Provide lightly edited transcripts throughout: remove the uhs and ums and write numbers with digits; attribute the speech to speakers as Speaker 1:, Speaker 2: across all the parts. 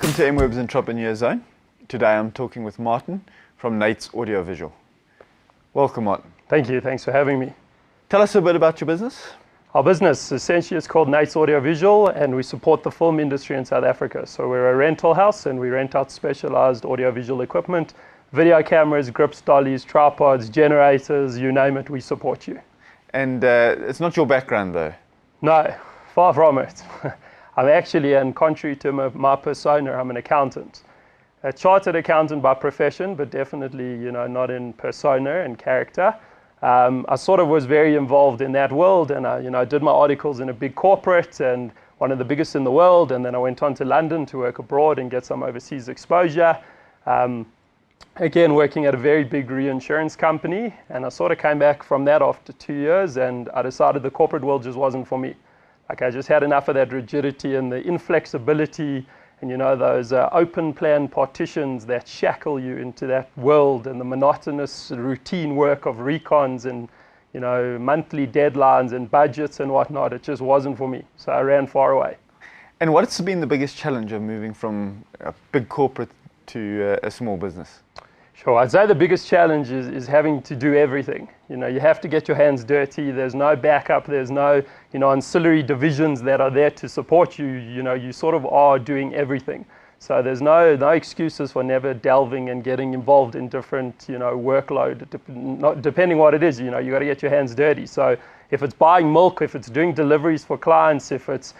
Speaker 1: Welcome to MWEB's Entrepreneur Zone. Today I'm talking with Martin from Nate's Audiovisual. Welcome, Martin.
Speaker 2: Thank you. Thanks for having me.
Speaker 1: Tell us a bit about your business.
Speaker 2: Our business essentially is called Nate's Audiovisual, and we support the film industry in South Africa. So we're a rental house and we rent out specialized audiovisual equipment, video cameras, grips, dollies, tripods, generators, you name it, we support you.
Speaker 1: And it's not your background though?
Speaker 2: No, far from it. I'm actually, and contrary to my persona, I'm an accountant. A chartered accountant by profession, but definitely, not in persona and character. I sort of was very involved in that world, and I did my articles in a big corporate and one of the biggest in the world, and then I went on to London to work abroad and get some overseas exposure. Again, working at a very big reinsurance company, and I sort of came back from that after 2 years, and I decided the corporate world just wasn't for me. Like, I just had enough of that rigidity and the inflexibility and those open plan partitions that shackle you into that world, and the monotonous routine work of recons and monthly deadlines and budgets and whatnot. It just wasn't for me, so I ran far away.
Speaker 1: And what's been the biggest challenge of moving from a big corporate to a small business?
Speaker 2: Sure, I'd say the biggest challenge is having to do everything. You have to get your hands dirty. There's no backup. There's no ancillary divisions that are there to support you. You sort of are doing everything. So there's no excuses for never delving and getting involved in different workload. Depending what it is, you got to get your hands dirty. So if it's buying milk, if it's doing deliveries for clients, if it's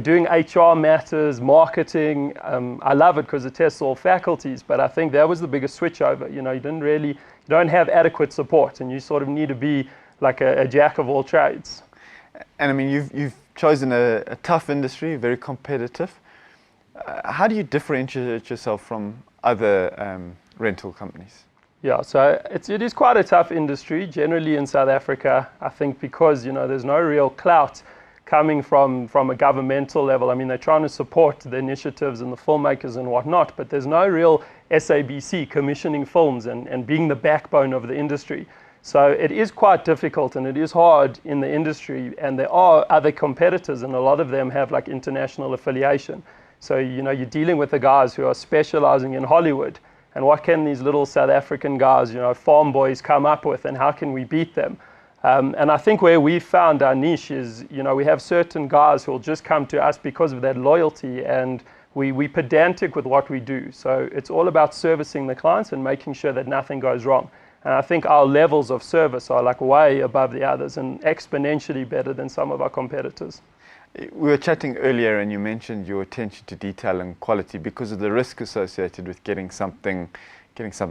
Speaker 2: doing HR matters, marketing, I love it because it tests all faculties. But I think that was the biggest switch over. You don't have adequate support, and you sort of need to be like a jack of all trades.
Speaker 1: And I mean, you've chosen a tough industry, very competitive. How do you differentiate yourself from other rental companies?
Speaker 2: Yeah, so it is quite a tough industry generally in South Africa. I think because there's no real clout coming from a governmental level. I mean, they're trying to support the initiatives and the filmmakers and whatnot, but there's no real SABC commissioning films and being the backbone of the industry. So it is quite difficult and it is hard in the industry, and there are other competitors, and a lot of them have like international affiliation. So you're dealing with the guys who are specializing in Hollywood, and what can these little South African guys, farm boys, come up with, and how can we beat them? And I think where we found our niche is, we have certain guys who will just come to us because of that loyalty, and we pedantic with what we do. So it's all about servicing the clients and making sure that nothing goes wrong. And I think our levels of service are like way above the others and exponentially better than some of our competitors.
Speaker 1: We were chatting earlier and you mentioned your attention to detail and quality because of the risk associated with getting something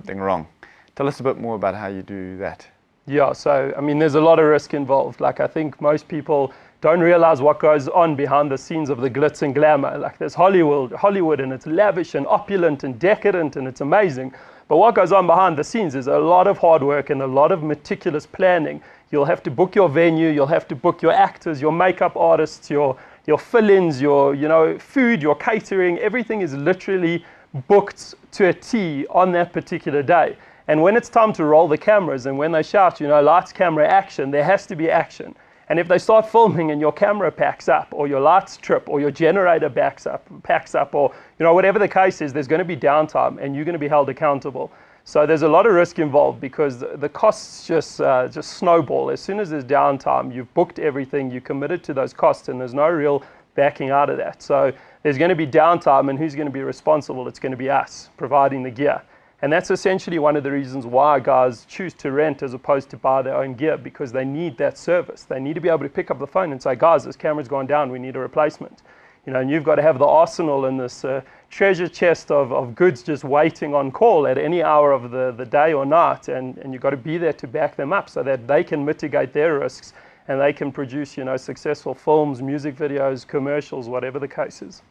Speaker 1: wrong. Tell us a bit more about how you do that.
Speaker 2: Yeah, so I mean, there's a lot of risk involved. Like, I think most people don't realize what goes on behind the scenes of the glitz and glamour. Like, there's Hollywood, and it's lavish and opulent and decadent and it's amazing. But what goes on behind the scenes is a lot of hard work and a lot of meticulous planning. You'll have to book your venue, you'll have to book your actors, your makeup artists, your fill-ins, your food, your catering. Everything is literally booked to a T on that particular day. And when it's time to roll the cameras and when they shout, lights, camera, action, there has to be action. And if they start filming and your camera packs up, or your lights trip, or your generator packs up, or whatever the case is, there's going to be downtime and you're going to be held accountable. So there's a lot of risk involved because the costs just snowball. As soon as there's downtime, you've booked everything, you committed to those costs, and there's no real backing out of that. So there's going to be downtime, and who's going to be responsible? It's going to be us providing the gear. And that's essentially one of the reasons why guys choose to rent as opposed to buy their own gear, because they need that service. They need to be able to pick up the phone and say, guys, this camera's gone down, we need a replacement. And you've got to have the arsenal and this treasure chest of goods just waiting on call at any hour of the day or night, and you've got to be there to back them up so that they can mitigate their risks and they can produce successful films, music videos, commercials, whatever the case is.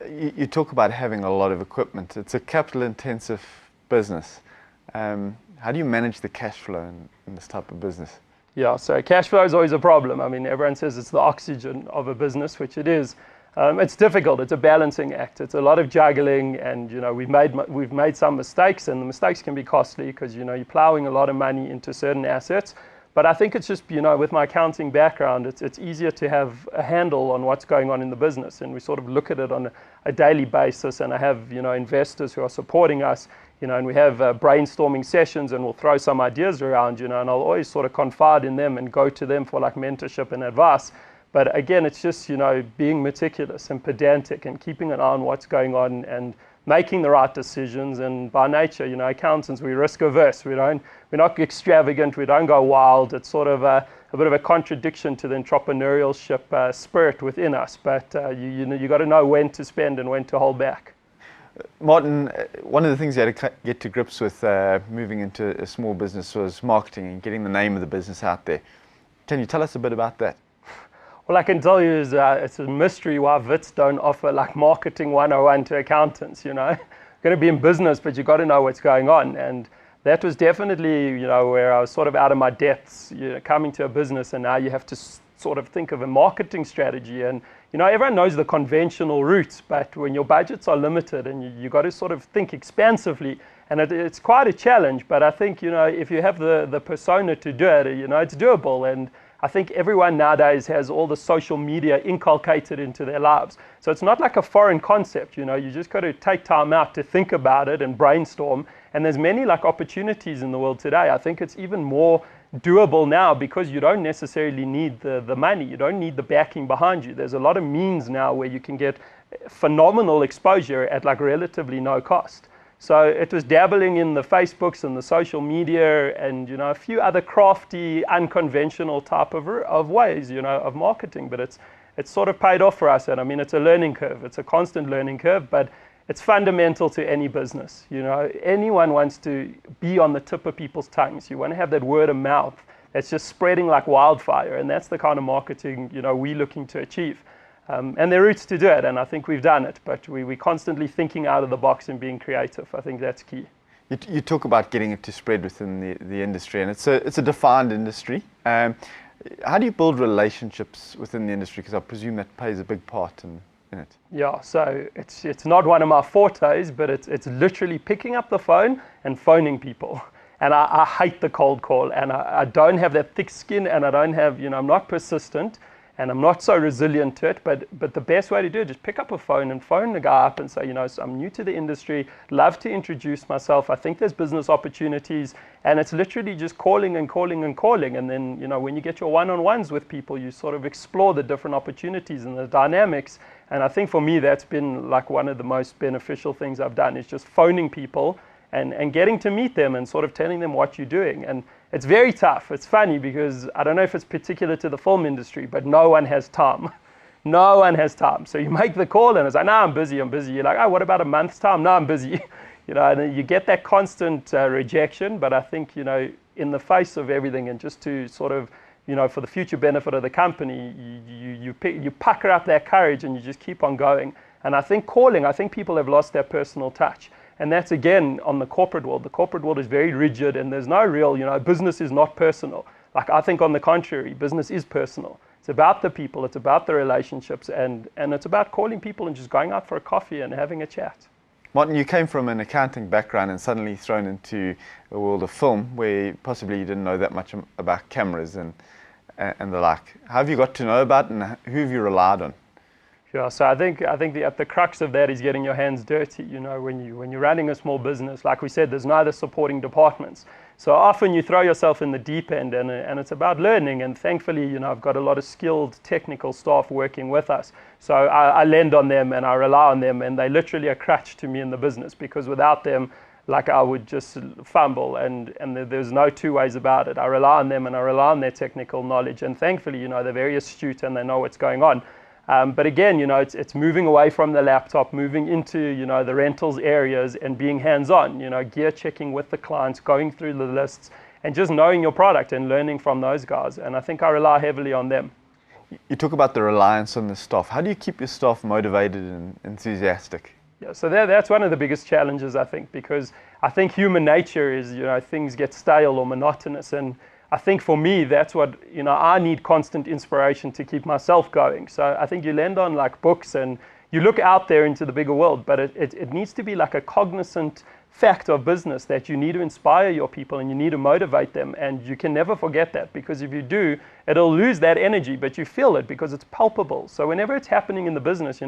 Speaker 1: You talk about having a lot of equipment. It's a capital-intensive business. How do you manage the cash flow in this type of business?
Speaker 2: Yeah, so cash flow is always a problem. I mean, everyone says it's the oxygen of a business, which it is. It's difficult. It's a balancing act. It's a lot of juggling, and we've made some mistakes, and the mistakes can be costly because you're plowing a lot of money into certain assets. But I think it's just, with my accounting background, it's easier to have a handle on what's going on in the business. And we sort of look at it on a daily basis. And I have, investors who are supporting us, and we have brainstorming sessions, and we'll throw some ideas around, and I'll always sort of confide in them and go to them for like mentorship and advice. But again, it's just, being meticulous and pedantic and keeping an eye on what's going on and making the right decisions. And by nature, accountants, we're risk averse. We're not extravagant. We don't go wild. It's sort of a bit of a contradiction to the entrepreneurship spirit within us. But you got to know when to spend and when to hold back.
Speaker 1: Martin, one of the things you had to get to grips with moving into a small business was marketing and getting the name of the business out there. Can you tell us a bit about that?
Speaker 2: All I can tell you is it's a mystery why Wits don't offer like marketing 101 to accountants, You're going to be in business, but you got to know what's going on. And that was definitely, where I was sort of out of my depths, coming to a business, and now you have to sort of think of a marketing strategy. And, everyone knows the conventional routes, but when your budgets are limited and you got to sort of think expansively, and it's quite a challenge. But I think, if you have the persona to do it, it's doable. And I think everyone nowadays has all the social media inculcated into their lives. So it's not like a foreign concept, you just got to take time out to think about it and brainstorm. And there's many like opportunities in the world today. I think it's even more doable now because you don't necessarily need the money. You don't need the backing behind you. There's a lot of means now where you can get phenomenal exposure at like relatively no cost. So it was dabbling in the Facebooks and the social media and, a few other crafty, unconventional type of ways, of marketing. But it's sort of paid off for us. And I mean, it's a learning curve. It's a constant learning curve, but it's fundamental to any business. Anyone wants to be on the tip of people's tongues. You want to have that word of mouth that's just spreading like wildfire. And that's the kind of marketing, we're looking to achieve. And there are routes to do it, and I think we've done it, but we're constantly thinking out of the box and being creative. I think that's key.
Speaker 1: You talk about getting it to spread within the industry, and it's a defined industry. How do you build relationships within the industry? Because I presume that plays a big part in it.
Speaker 2: Yeah, so it's not one of my fortes, but it's literally picking up the phone and phoning people. And I hate the cold call, and I don't have that thick skin, and I don't have, I'm not persistent. And I'm not so resilient to it, but the best way to do it is pick up a phone and phone the guy up and say, so I'm new to the industry, love to introduce myself. I think there's business opportunities, and it's literally just calling and calling and calling. And then, when you get your one-on-ones with people, you sort of explore the different opportunities and the dynamics. And I think for me, that's been like one of the most beneficial things I've done is just phoning people and getting to meet them and sort of telling them what you're doing. And it's very tough. It's funny because I don't know if it's particular to the film industry, but no one has time. No one has time. So you make the call and it's like, no, I'm busy. You're like, oh, what about a month's time? No, I'm busy. And then you get that constant rejection. But I think, in the face of everything and just to sort of, for the future benefit of the company, you pucker up that courage and you just keep on going. And I think people have lost their personal touch. And that's, again, on the corporate world. The corporate world is very rigid, and there's no real, business is not personal. Like, I think on the contrary, business is personal. It's about the people, it's about the relationships, and it's about calling people and just going out for a coffee and having a chat.
Speaker 1: Martin, you came from an accounting background and suddenly thrown into a world of film where possibly you didn't know that much about cameras and the like. How have you got to know about it, and who have you relied on?
Speaker 2: Yeah, so I think at the crux of that is getting your hands dirty. When you're running a small business, like we said, there's no other supporting departments. So often you throw yourself in the deep end, and it's about learning. And thankfully, I've got a lot of skilled technical staff working with us. So I lend on them and I rely on them, and they literally a crutch to me in the business because without them, like I would just fumble, and there's no two ways about it. I rely on them and I rely on their technical knowledge, and thankfully, they're very astute and they know what's going on. But again, it's moving away from the laptop, moving into, the rentals areas and being hands-on, gear checking with the clients, going through the lists and just knowing your product and learning from those guys. And I think I rely heavily on them.
Speaker 1: You talk about the reliance on the staff. How do you keep your staff motivated and enthusiastic?
Speaker 2: Yeah, so that's one of the biggest challenges, I think, because I think human nature is, things get stale or monotonous. And I think for me, that's what, I need constant inspiration to keep myself going. So I think you lend on like books and you look out there into the bigger world, but it needs to be like a cognizant fact of business that you need to inspire your people and you need to motivate them, and you can never forget that, because if you do, it'll lose that energy, but you feel it because it's palpable. So whenever it's happening in the business,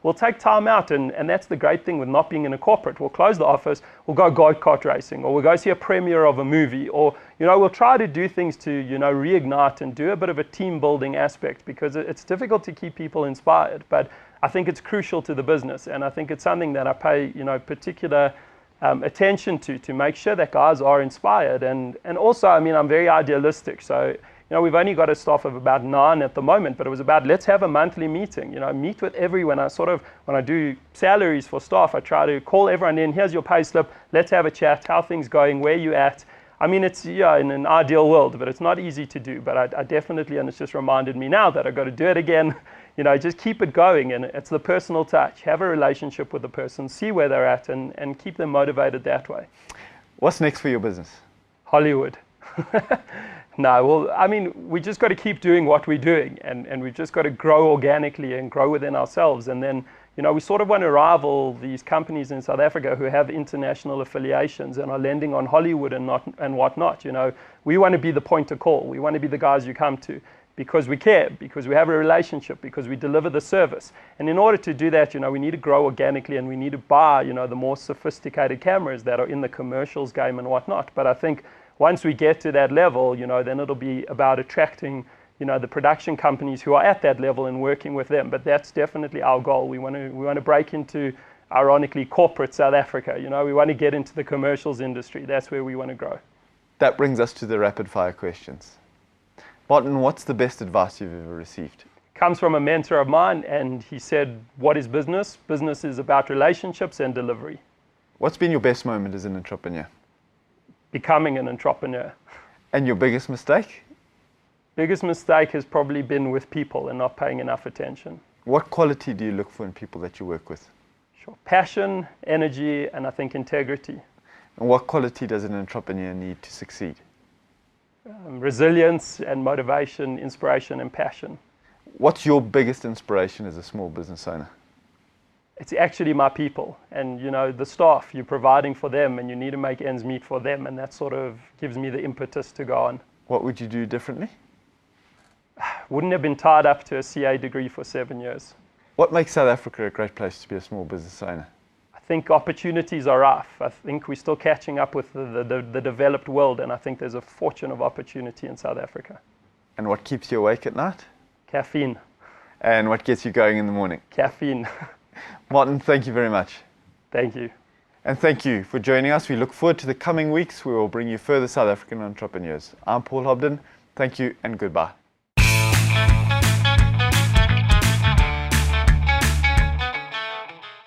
Speaker 2: we'll take time out, and that's the great thing with not being in a corporate. We'll close the office, we'll go go-kart racing, or we'll go see a premiere of a movie, or we'll try to do things to reignite and do a bit of a team building aspect, because it's difficult to keep people inspired, but I think it's crucial to the business, and I think it's something that I pay particular attention to make sure that guys are inspired. And also, I'm very idealistic. So, we've only got a staff of about 9 at the moment, but it was about, let's have a monthly meeting, meet with everyone. When I do salaries for staff, I try to call everyone in, here's your pay slip, let's have a chat, how things going, where you at. It's in an ideal world, but it's not easy to do. But I definitely, and it's just reminded me now that I've got to do it again. Just keep it going, and it's the personal touch. Have a relationship with the person, see where they're at, and keep them motivated that way.
Speaker 1: What's next for your business?
Speaker 2: Hollywood. No, well, we just got to keep doing what we're doing, and we've just got to grow organically and grow within ourselves. And then, we sort of want to rival these companies in South Africa who have international affiliations and are lending on Hollywood and whatnot. We want to be the point of call. We want to be the guys you come to, because we care, because we have a relationship, because we deliver the service. And in order to do that, we need to grow organically, and we need to buy, the more sophisticated cameras that are in the commercials game and whatnot. But I think once we get to that level, then it'll be about attracting, the production companies who are at that level and working with them. But that's definitely our goal. We want to break into, ironically, corporate South Africa. We want to get into the commercials industry. That's where we want to grow. That brings us to the rapid fire questions. Martin, what's the best advice you've ever received? Comes from a mentor of mine, and he said, what is business? Business is about relationships and delivery. What's been your best moment as an entrepreneur? Becoming an entrepreneur. And your biggest mistake? Biggest mistake has probably been with people and not paying enough attention. What quality do you look for in people that you work with? Sure. Passion, energy, and I think integrity. And what quality does an entrepreneur need to succeed? Resilience and motivation, inspiration and passion. What's your biggest inspiration as a small business owner? It's actually my people, and the staff. You're providing for them, and you need to make ends meet for them, and that sort of gives me the impetus to go on. What would you do differently? Wouldn't have been tied up to a CA degree for 7 years. What makes South Africa a great place to be a small business owner? I think opportunities are rough. I think we're still catching up with the developed world, and I think there's a fortune of opportunity in South Africa. And what keeps you awake at night? Caffeine. And what gets you going in the morning? Caffeine. Martin, thank you very much. Thank you. And thank you for joining us. We look forward to the coming weeks where we'll bring you further South African entrepreneurs. I'm Paul Hobden. Thank you and goodbye.